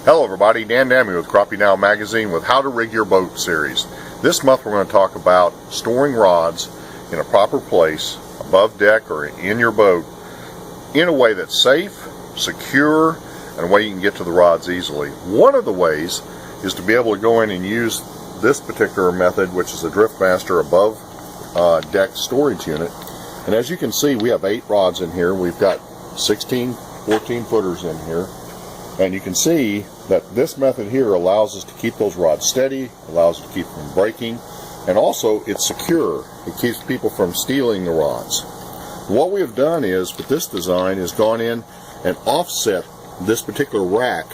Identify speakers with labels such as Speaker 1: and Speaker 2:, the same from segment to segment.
Speaker 1: Hello everybody, Dan Dammy with Crappie Dan magazine with How to Rig Your Boat series. This month we're going to talk about storing rods in a proper place, above deck or in your boat, in a way that's safe, secure, and a way you can get to the rods easily. One of the ways is to be able to go in and use this particular method, which is a Driftmaster above deck storage unit. And as you can see, we have 8 rods in here. We've got 16 14 footers in here. And you can see that this method here allows us to keep those rods steady, allows us to keep them from breaking, and also it's secure. It keeps people from stealing the rods. What we have done is, with this design, is gone in and offset this particular rack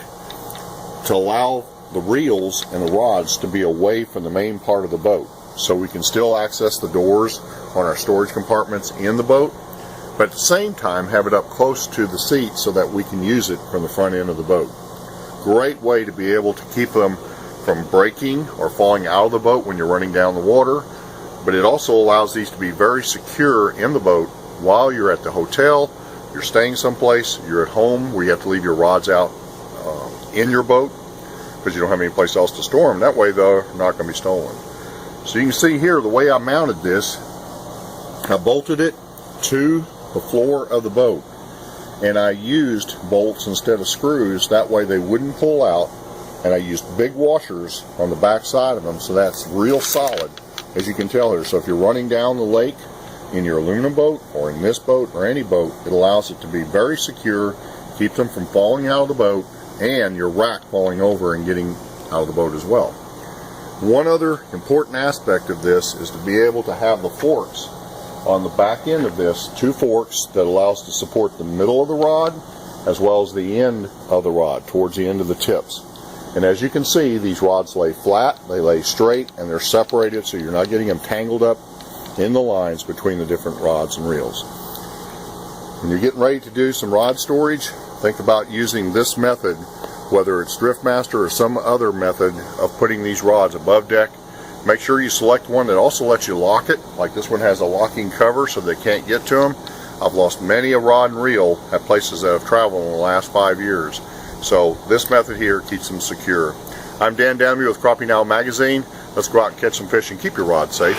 Speaker 1: to allow the reels and the rods to be away from the main part of the boat. So we can still access the doors on our storage compartments in the boat, but at the same time have it up close to the seat so that we can use it from the front end of the boat. Great way to be able to keep them from breaking or falling out of the boat when you're running down the water, but it also allows these to be very secure in the boat while you're at the hotel, you're staying someplace, you're at home where you have to leave your rods out in your boat because you don't have any place else to store them. That way they're not going to be stolen. So you can see here the way I mounted this, I bolted it to the floor of the boat, and I used bolts instead of screws, that way they wouldn't pull out, and I used big washers on the back side of them, so that's real solid, as you can tell here. So if you're running down the lake in your aluminum boat or in this boat or any boat, it allows it to be very secure, keep them from falling out of the boat and your rack falling over and getting out of the boat as well. One other important aspect of this is to be able to have the forks on the back end of this, 2 forks that allows to support the middle of the rod as well as the end of the rod, towards the end of the tips. And as you can see, these rods lay flat, they lay straight, and they're separated so you're not getting them tangled up in the lines between the different rods and reels. When you're getting ready to do some rod storage, think about using this method, whether it's Driftmaster or some other method of putting these rods above deck. Make sure you select one that also lets you lock it, like this one has a locking cover so they can't get to them. I've lost many a rod and reel at places that I've traveled in the last 5 years. So this method here keeps them secure. I'm Dan Dammy with Crappie Dan magazine. Let's go out and catch some fish and keep your rod safe.